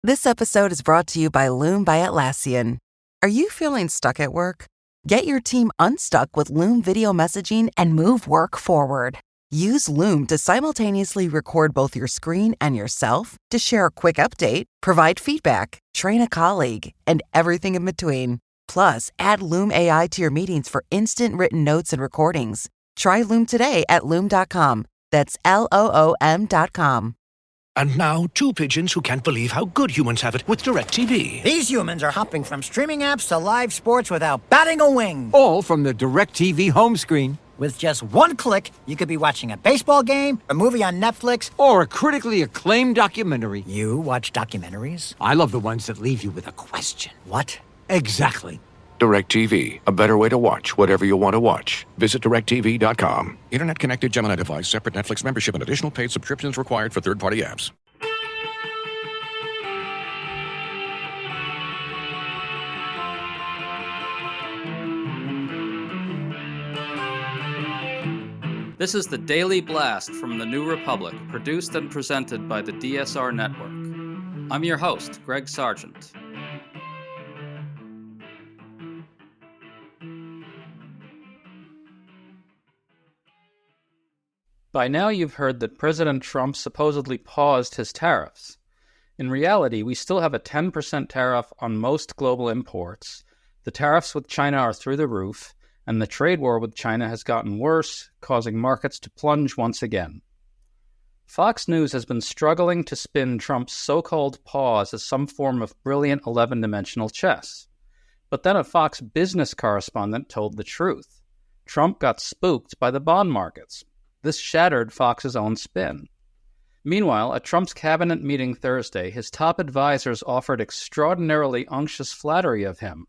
This episode is brought to you by Loom by Atlassian. Are you feeling stuck at work? Get your team unstuck with Loom video messaging and move work forward. Use Loom to simultaneously record both your screen and yourself to share a quick update, provide feedback, train a colleague, and everything in between. Plus, add Loom AI to your meetings for instant written notes and recordings. Try Loom today at Loom.com. That's LOOM.com. And now, two pigeons who can't believe how good humans have it with DirecTV. These humans are hopping from streaming apps to live sports without batting a wing. All from the DirecTV home screen. With just one click, you could be watching a baseball game, a movie on Netflix, Or a critically acclaimed documentary. You watch documentaries? I love the ones that leave you with a question. What? Exactly. DirecTV, a better way to watch whatever you want to watch. Visit DirecTV.com. Internet-connected Gemini device, separate Netflix membership, and additional paid subscriptions required for third-party apps. This is the Daily Blast from the New Republic, produced and presented by the DSR Network. I'm your host, Greg Sargent. By now you've heard that President Trump supposedly paused his tariffs. In reality, we still have a 10% tariff on most global imports. The tariffs with China are through the roof, and the trade war with China has gotten worse, causing markets to plunge once again. Fox News has been struggling to spin Trump's so-called pause as some form of brilliant 11-dimensional chess. But then a Fox business correspondent told the truth. Trump got spooked by the bond markets. This shattered Fox's own spin. Meanwhile, at Trump's cabinet meeting Thursday, his top advisors offered extraordinarily unctuous flattery of him.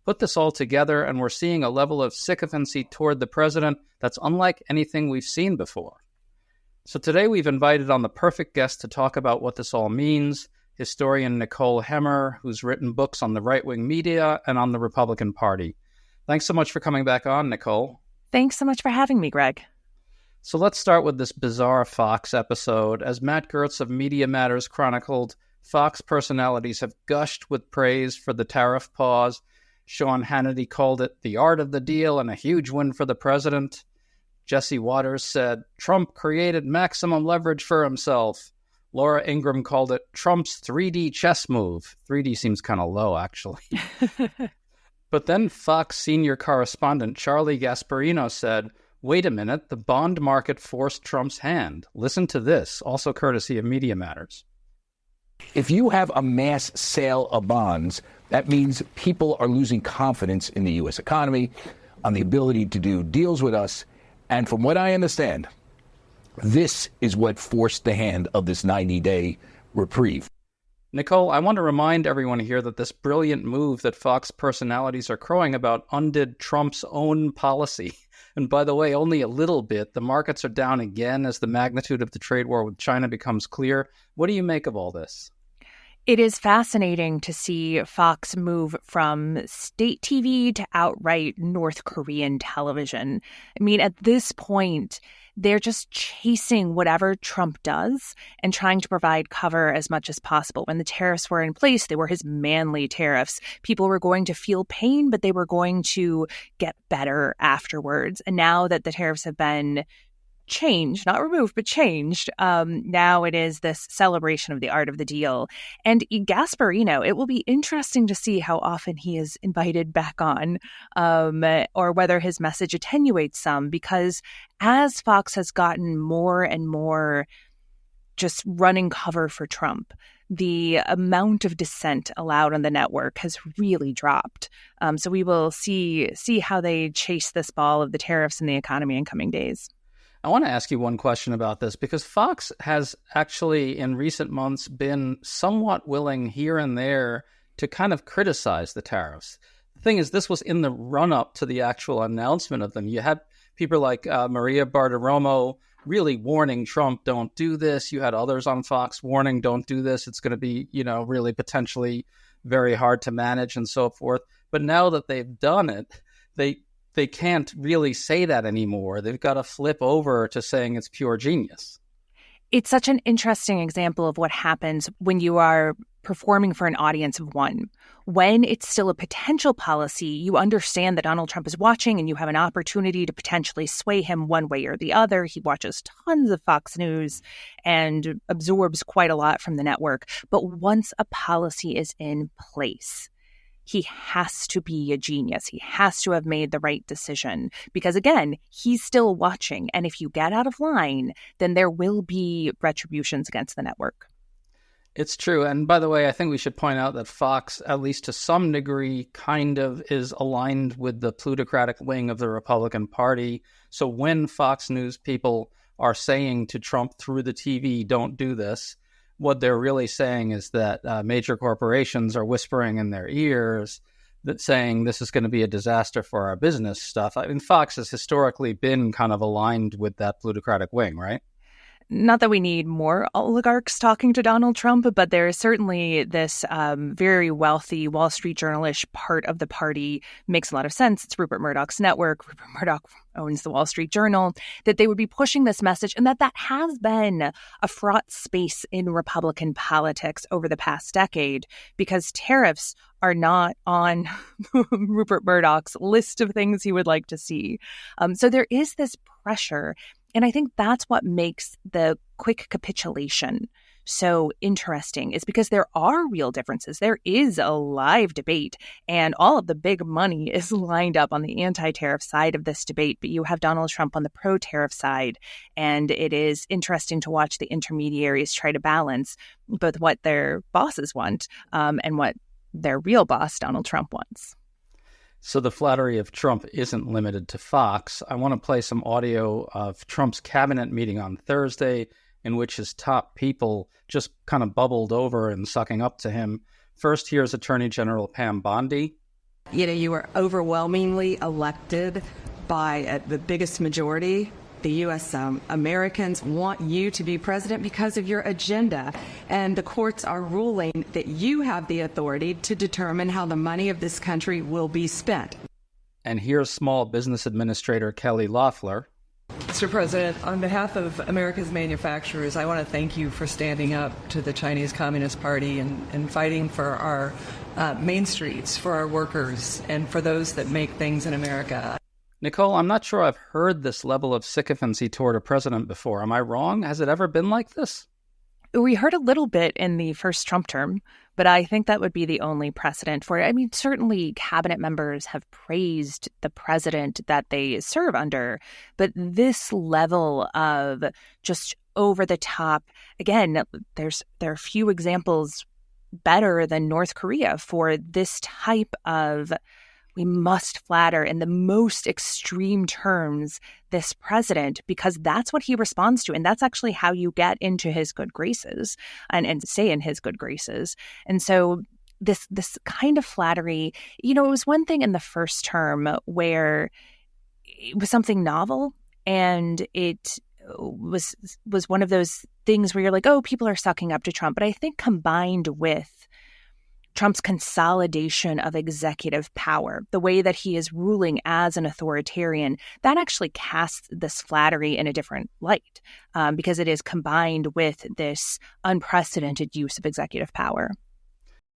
Put this all together, and we're seeing a level of sycophancy toward the president that's unlike anything we've seen before. So today we've invited on the perfect guest to talk about what this all means, historian Nicole Hemmer, who's written books on the right-wing media and on the Republican Party. Thanks so much for coming back on, Nicole. Thanks so much for having me, Greg. So let's start with this bizarre Fox episode. As Matt Gertz of Media Matters chronicled, Fox personalities have gushed with praise for the tariff pause. Sean Hannity called it the art of the deal and a huge win for the president. Jesse Waters said Trump created maximum leverage for himself. Laura Ingraham called it Trump's 3D chess move. 3D seems kind of low, actually. But then Fox senior correspondent Charlie Gasparino said, wait a minute, the bond market forced Trump's hand. Listen to this, also courtesy of Media Matters. If you have a mass sale of bonds, that means people are losing confidence in the U.S. economy, on the ability to do deals with us. And from what I understand, this is what forced the hand of this 90-day reprieve. Nicole, I want to remind everyone here that this brilliant move that Fox personalities are crowing about undid Trump's own policy. And by the way, only a little bit. The markets are down again as the magnitude of the trade war with China becomes clear. What do you make of all this? It is fascinating to see Fox move from state TV to outright North Korean television. I mean, at this point, they're just chasing whatever Trump does and trying to provide cover as much as possible. When the tariffs were in place, they were his manly tariffs. People were going to feel pain, but they were going to get better afterwards. And now that the tariffs have been changed, not removed, but changed, now it is this celebration of the art of the deal. And Gasparino, it will be interesting to see how often he is invited back on, or whether his message attenuates some, because as Fox has gotten more and more just running cover for Trump, the amount of dissent allowed on the network has really dropped. So we will see how they chase this ball of the tariffs and the economy in coming days. I want to ask you one question about this, because Fox has actually in recent months been somewhat willing here and there to kind of criticize the tariffs. The thing is, this was in the run-up to the actual announcement of them. You had people like Maria Bartiromo really warning Trump, don't do this. You had others on Fox warning, don't do this. It's going to be, really potentially very hard to manage and so forth. But now that they've done it, they can't really say that anymore. They've got to flip over to saying it's pure genius. It's such an interesting example of what happens when you are performing for an audience of one. When it's still a potential policy, you understand that Donald Trump is watching and you have an opportunity to potentially sway him one way or the other. He watches tons of Fox News and absorbs quite a lot from the network. But once a policy is in place, he has to be a genius. He has to have made the right decision because, again, he's still watching. And if you get out of line, then there will be retributions against the network. It's true. And by the way, I think we should point out that Fox, at least to some degree, kind of is aligned with the plutocratic wing of the Republican Party. So when Fox News people are saying to Trump through the TV, don't do this, what they're really saying is that major corporations are whispering in their ears that saying this is going to be a disaster for our business stuff. I mean, Fox has historically been kind of aligned with that plutocratic wing, right? Not that we need more oligarchs talking to Donald Trump, but there is certainly this very wealthy Wall Street Journalish part of the party. Makes a lot of sense. It's Rupert Murdoch's network. Rupert Murdoch owns the Wall Street Journal, that they would be pushing this message and that has been a fraught space in Republican politics over the past decade because tariffs are not on Rupert Murdoch's list of things he would like to see. So there is this pressure. And I think that's what makes the quick capitulation so interesting is because there are real differences. There is a live debate and all of the big money is lined up on the anti-tariff side of this debate. But you have Donald Trump on the pro-tariff side. And it is interesting to watch the intermediaries try to balance both what their bosses want and what their real boss, Donald Trump, wants. So the flattery of Trump isn't limited to Fox. I want to play some audio of Trump's cabinet meeting on Thursday in which his top people just kind of bubbled over and sucking up to him. First, here's Attorney General Pam Bondi. You were overwhelmingly elected by the biggest majority. The U.S. Americans want you to be president because of your agenda, and the courts are ruling that you have the authority to determine how the money of this country will be spent. And here's Small Business Administrator Kelly Loeffler. Mr. President, on behalf of America's manufacturers, I want to thank you for standing up to the Chinese Communist Party and fighting for our main streets, for our workers, and for those that make things in America. Nicole, I'm not sure I've heard this level of sycophancy toward a president before. Am I wrong? Has it ever been like this? We heard a little bit in the first Trump term, but I think that would be the only precedent for it. I mean, certainly cabinet members have praised the president that they serve under, but this level of just over the top, again, there are few examples better than North Korea for this type of we must flatter in the most extreme terms this president because that's what he responds to. And that's actually how you get into his good graces and stay in his good graces. And so this kind of flattery, it was one thing in the first term where it was something novel and it was one of those things where you're like, oh, people are sucking up to Trump. But I think combined with Trump's consolidation of executive power, the way that he is ruling as an authoritarian, that actually casts this flattery in a different light because it is combined with this unprecedented use of executive power.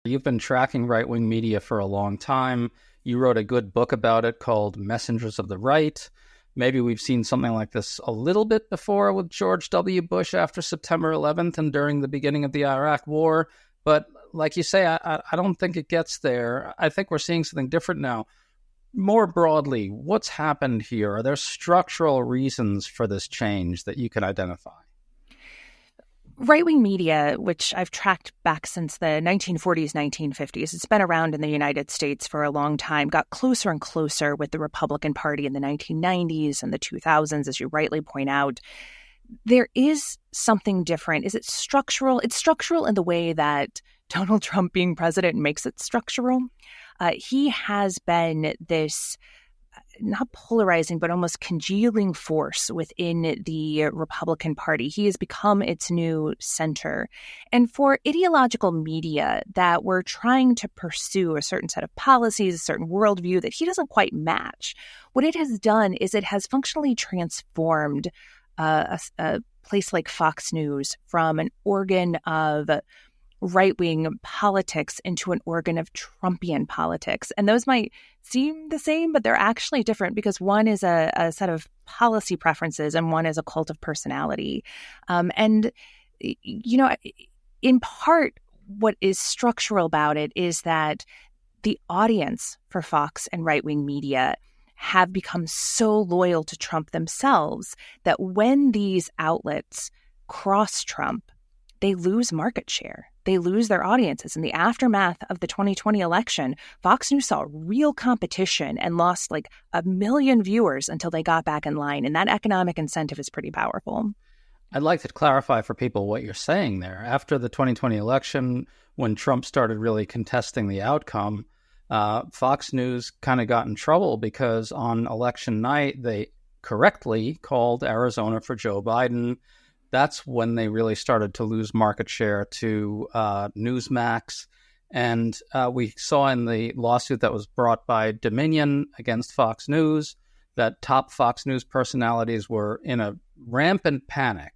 You've been tracking right-wing media for a long time. You wrote a good book about it called Messengers of the Right. Maybe we've seen something like this a little bit before with George W. Bush after September 11th and during the beginning of the Iraq War. But like you say, I don't think it gets there. I think we're seeing something different now. More broadly, what's happened here? Are there structural reasons for this change that you can identify? Right-wing media, which I've tracked back since the 1940s, 1950s, it's been around in the United States for a long time, got closer and closer with the Republican Party in the 1990s and the 2000s, as you rightly point out. There is something different. Is it structural? It's structural in the way that Donald Trump being president makes it structural. He has been this not polarizing, but almost congealing force within the Republican Party. He has become its new center. And for ideological media that were trying to pursue a certain set of policies, a certain worldview that he doesn't quite match, what it has done is it has functionally transformed a place like Fox News from an organ of right-wing politics into an organ of Trumpian politics. And those might seem the same, but they're actually different because one is a set of policy preferences and one is a cult of personality. And, in part, what is structural about it is that the audience for Fox and right-wing media have become so loyal to Trump themselves that when these outlets cross Trump, they lose market share. They lose their audiences. In the aftermath of the 2020 election, Fox News saw real competition and lost like 1 million viewers until they got back in line. And that economic incentive is pretty powerful. I'd like to clarify for people what you're saying there. After the 2020 election, when Trump started really contesting the outcome, Fox News kind of got in trouble because on election night, they correctly called Arizona for Joe Biden. That's when they really started to lose market share to Newsmax. And we saw in the lawsuit that was brought by Dominion against Fox News that top Fox News personalities were in a rampant panic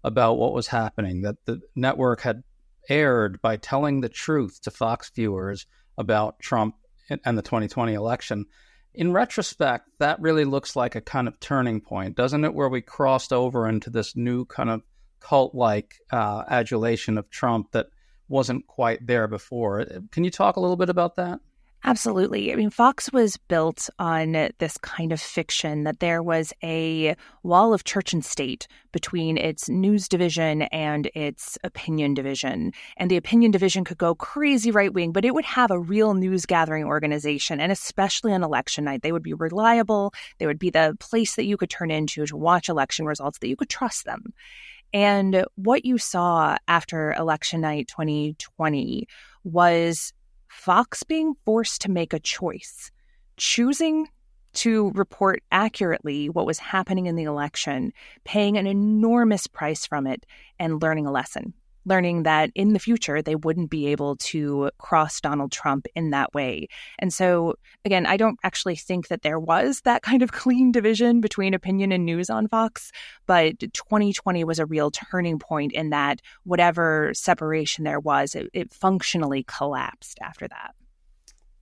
about what was happening, that the network had erred by telling the truth to Fox viewers about Trump and the 2020 election. In retrospect, that really looks like a kind of turning point, doesn't it, where we crossed over into this new kind of cult-like adulation of Trump that wasn't quite there before. Can you talk a little bit about that? Absolutely. I mean, Fox was built on this kind of fiction that there was a wall of church and state between its news division and its opinion division. And the opinion division could go crazy right-wing, but it would have a real news-gathering organization. And especially on election night, they would be reliable. They would be the place that you could turn into to watch election results, that you could trust them. And what you saw after election night 2020 was Fox being forced to make a choice, choosing to report accurately what was happening in the election, paying an enormous price from it, and learning a lesson, learning that in the future they wouldn't be able to cross Donald Trump in that way. And so, again, I don't actually think that there was that kind of clean division between opinion and news on Fox, but 2020 was a real turning point in that whatever separation there was, it functionally collapsed after that.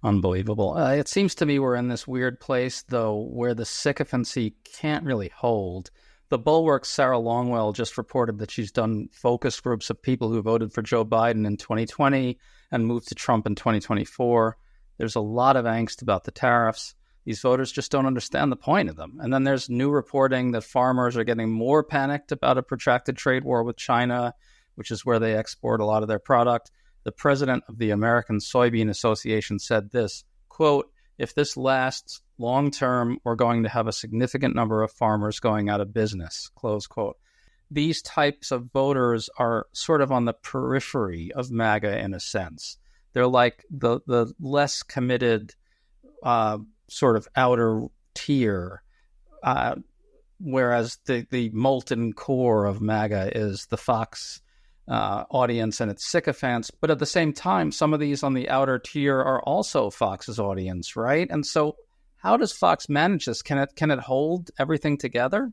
Unbelievable. It seems to me we're in this weird place, though, where the sycophancy can't really hold. The Bulwark's Sarah Longwell just reported that she's done focus groups of people who voted for Joe Biden in 2020 and moved to Trump in 2024. There's a lot of angst about the tariffs. These voters just don't understand the point of them. And then there's new reporting that farmers are getting more panicked about a protracted trade war with China, which is where they export a lot of their product. The president of the American Soybean Association said this, quote, "If this lasts long term, we're going to have a significant number of farmers going out of business," close quote. These types of voters are sort of on the periphery of MAGA in a sense. They're like the less committed sort of outer tier, whereas the molten core of MAGA is the Fox audience and its sycophants. But at the same time, some of these on the outer tier are also Fox's audience, right? And so how does Fox manage this? Can it hold everything together?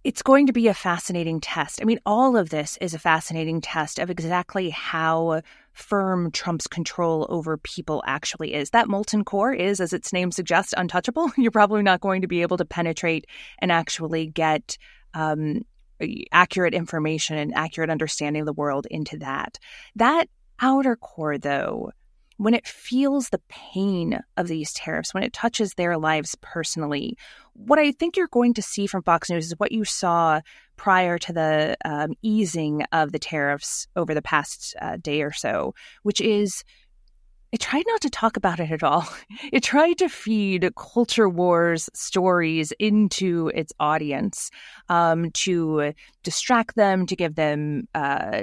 It's going to be a fascinating test. I mean, all of this is a fascinating test of exactly how firm Trump's control over people actually is. That molten core is, as its name suggests, untouchable. You're probably not going to be able to penetrate and actually get accurate information and accurate understanding of the world into that. That outer core, though, when it feels the pain of these tariffs, when it touches their lives personally, what I think you're going to see from Fox News is what you saw prior to the easing of the tariffs over the past day or so, which is it tried not to talk about it at all. It tried to feed culture wars stories into its audience to distract them, to give them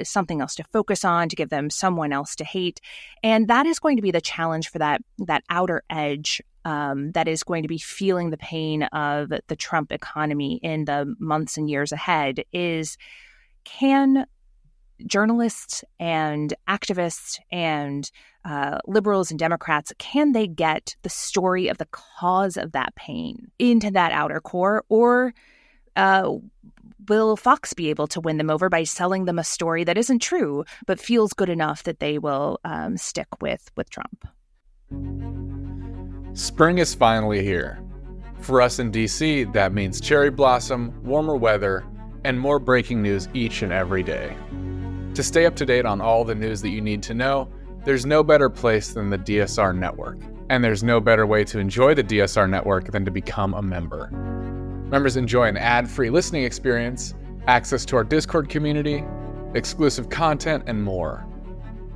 something else to focus on, to give them someone else to hate. And that is going to be the challenge for that outer edge that is going to be feeling the pain of the Trump economy in the months and years ahead is, can journalists and activists and liberals and Democrats, can they get the story of the cause of that pain into that outer core? Or will Fox be able to win them over by selling them a story that isn't true, but feels good enough that they will stick with Trump? Spring is finally here. For us in DC, that means cherry blossom, warmer weather, and more breaking news each and every day. To stay up to date on all the news that you need to know, there's no better place than the DSR Network. And there's no better way to enjoy the DSR Network than to become a member. Members enjoy an ad-free listening experience, access to our Discord community, exclusive content, and more.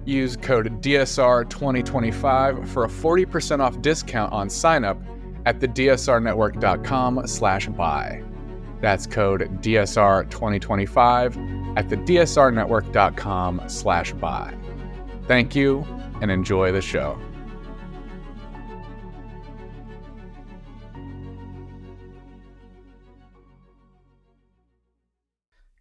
Use code DSR2025 for a 40% off discount on sign-up at thedsrnetwork.com/buy. That's code DSR2025 at thedsrnetwork.com/buy. Thank you, and enjoy the show.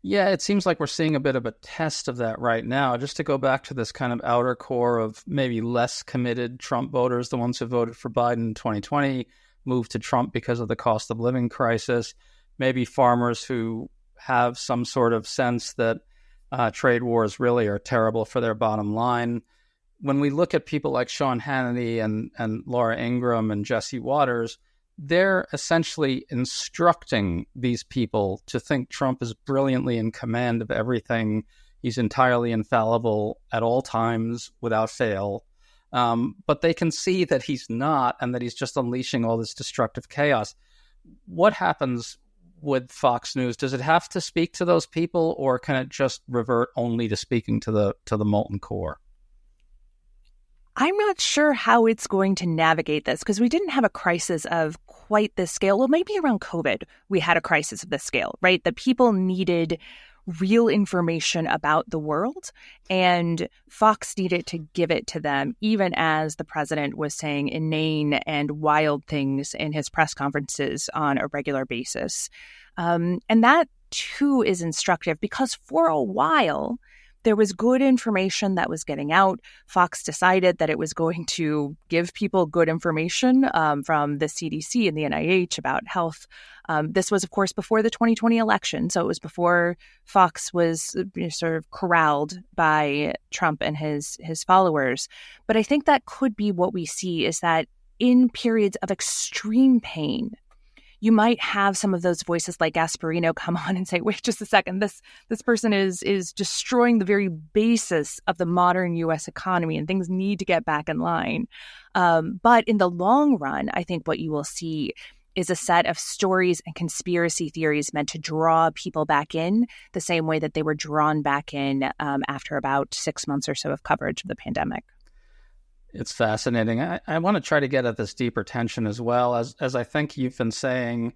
Yeah, it seems like we're seeing a bit of a test of that right now. Just to go back to this kind of outer core of maybe less committed Trump voters, the ones who voted for Biden in 2020, moved to Trump because of the cost of living crisis, maybe farmers who have some sort of sense that trade wars really are terrible for their bottom line. When we look at people like Sean Hannity and Laura Ingraham and Jesse Waters, they're essentially instructing these people to think Trump is brilliantly in command of everything. He's entirely infallible at all times without fail. But they can see that he's not, and that he's just unleashing all this destructive chaos. What happens with Fox News? Does it have to speak to those people, or can it just revert only to speaking to the molten core? I'm not sure how it's going to navigate this, because we didn't have a crisis of quite this scale. Well, maybe around COVID, we had a crisis of this scale, right? The people needed real information about the world, and Fox needed to give it to them, even as the president was saying inane and wild things in his press conferences on a regular basis. And that, too, is instructive, because for a while, there was good information that was getting out. Fox decided that it was going to give people good information from the CDC and the NIH about health. This was, of course, before the 2020 election. So it was before Fox was sort of corralled by Trump and his followers. But I think that could be what we see, is that in periods of extreme pain, you might have some of those voices like Gasparino come on and say, wait just a second, this person is destroying the very basis of the modern U.S. economy, and things need to get back in line. But in the long run, I think what you will see is a set of stories and conspiracy theories meant to draw people back in the same way that they were drawn back in after about 6 months or so of coverage of the pandemic. It's fascinating. I want to try to get at this deeper tension as well. As I think you've been saying,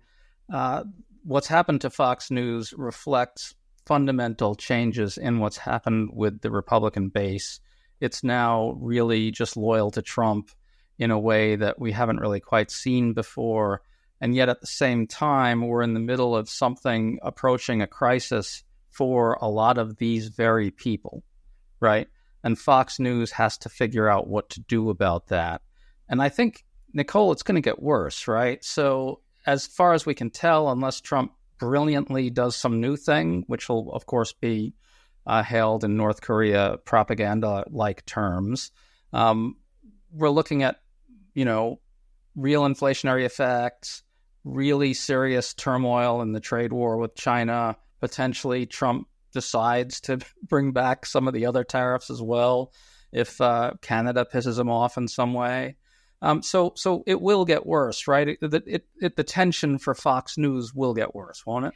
what's happened to Fox News reflects fundamental changes in what's happened with the Republican base. It's now really just loyal to Trump in a way that we haven't really quite seen before. And yet at the same time, we're in the middle of something approaching a crisis for a lot of these very people, right? And Fox News has to figure out what to do about that. And I think, Nicole, it's going to get worse, right? So as far as we can tell, unless Trump brilliantly does some new thing, which will, of course, be hailed in North Korea propaganda-like terms, we're looking at, real inflationary effects, really serious turmoil in the trade war with China, potentially Trump decides to bring back some of the other tariffs as well if Canada pisses him off in some way. So it will get worse, right? The tension for Fox News will get worse, won't it?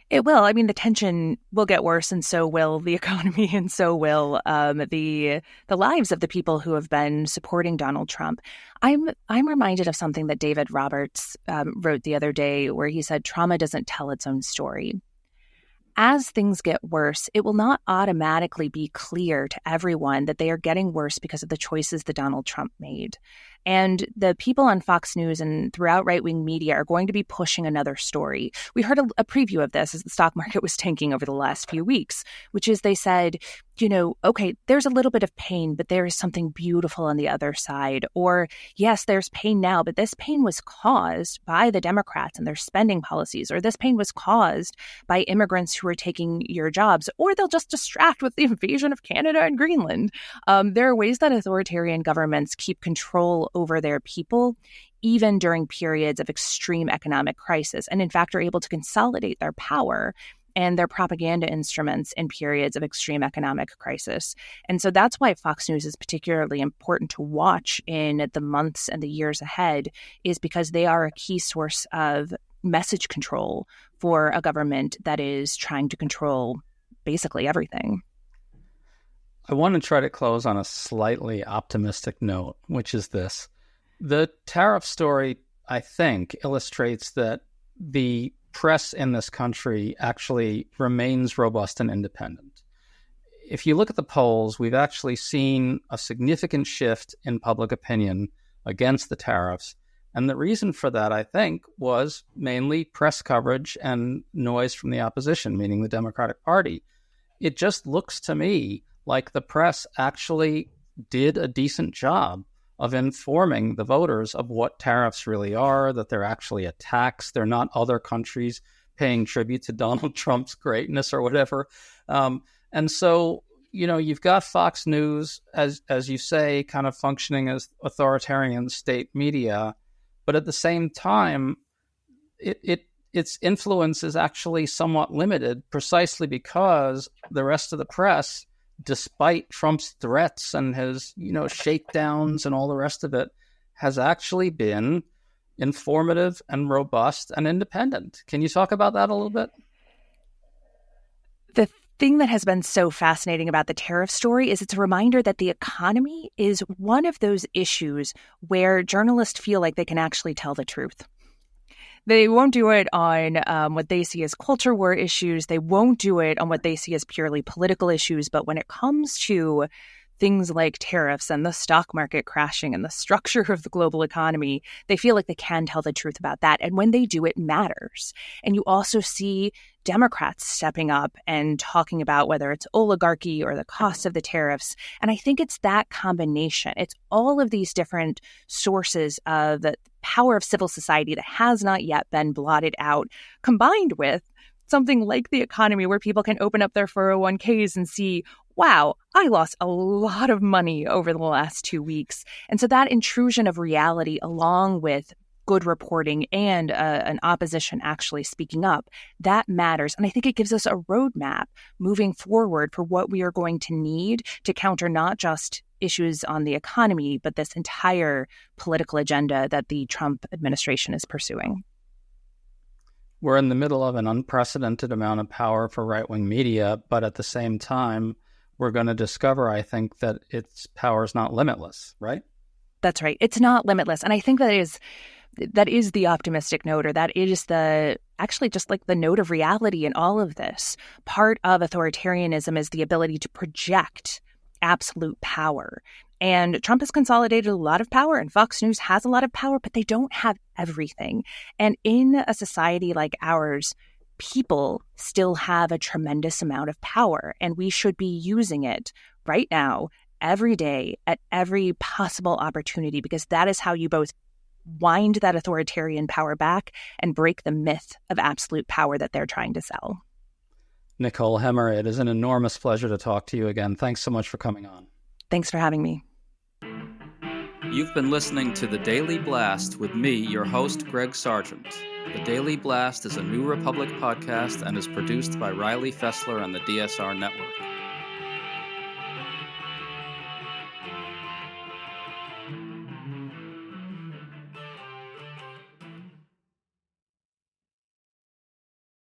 It will. I mean, the tension will get worse, and so will the economy, and so will the lives of the people who have been supporting Donald Trump. I'm reminded of something that David Roberts wrote the other day, where he said, trauma doesn't tell its own story. As things get worse, it will not automatically be clear to everyone that they are getting worse because of the choices that Donald Trump made. And the people on Fox News and throughout right-wing media are going to be pushing another story. We heard a preview of this as the stock market was tanking over the last few weeks, which is they said, okay, there's a little bit of pain, but there is something beautiful on the other side. Or, yes, there's pain now, but this pain was caused by the Democrats and their spending policies, or this pain was caused by immigrants who are taking your jobs, or they'll just distract with the invasion of Canada and Greenland. There are ways that authoritarian governments keep control over their people, even during periods of extreme economic crisis, and in fact are able to consolidate their power and their propaganda instruments in periods of extreme economic crisis. And so that's why Fox News is particularly important to watch in the months and the years ahead, is because they are a key source of message control for a government that is trying to control basically everything. I want to try to close on a slightly optimistic note, which is this. The tariff story, I think, illustrates that the press in this country actually remains robust and independent. If you look at the polls, we've actually seen a significant shift in public opinion against the tariffs. And the reason for that, I think, was mainly press coverage and noise from the opposition, meaning the Democratic Party. It just looks to me like the press actually did a decent job of informing the voters of what tariffs really are, that they're actually a tax. They're not other countries paying tribute to Donald Trump's greatness or whatever. And so, you've got Fox News, as you say, kind of functioning as authoritarian state media, but at the same time, its influence is actually somewhat limited precisely because the rest of the press, despite Trump's threats and his, shakedowns and all the rest of it, has actually been informative and robust and independent. Can you talk about that a little bit? The thing that has been so fascinating about the tariff story is it's a reminder that the economy is one of those issues where journalists feel like they can actually tell the truth. They won't do it on what they see as culture war issues. They won't do it on what they see as purely political issues. But when it comes to things like tariffs and the stock market crashing and the structure of the global economy, they feel like they can tell the truth about that. And when they do, it matters. And you also see Democrats stepping up and talking about whether it's oligarchy or the cost of the tariffs. And I think it's that combination. It's all of these different sources of the power of civil society that has not yet been blotted out, combined with something like the economy where people can open up their 401ks and see, wow, I lost a lot of money over the last 2 weeks. And so that intrusion of reality, along with good reporting and an opposition actually speaking up, that matters. And I think it gives us a roadmap moving forward for what we are going to need to counter not just issues on the economy, but this entire political agenda that the Trump administration is pursuing. We're in the middle of an unprecedented amount of power for right-wing media, but at the same time, we're going to discover, I think, that its power is not limitless, right? That's right. It's not limitless. And I think that is the optimistic note, or that is actually just like the note of reality in all of this. Part of authoritarianism is the ability to project absolute power. And Trump has consolidated a lot of power, and Fox News has a lot of power, but they don't have everything. And in a society like ours, people still have a tremendous amount of power, and we should be using it right now, every day, at every possible opportunity, because that is how you both wind that authoritarian power back and break the myth of absolute power that they're trying to sell. Nicole Hemmer, it is an enormous pleasure to talk to you again. Thanks so much for coming on. Thanks for having me. You've been listening to The Daily Blast with me, your host, Greg Sargent. The Daily Blast is a New Republic podcast and is produced by Riley Fessler and the DSR Network.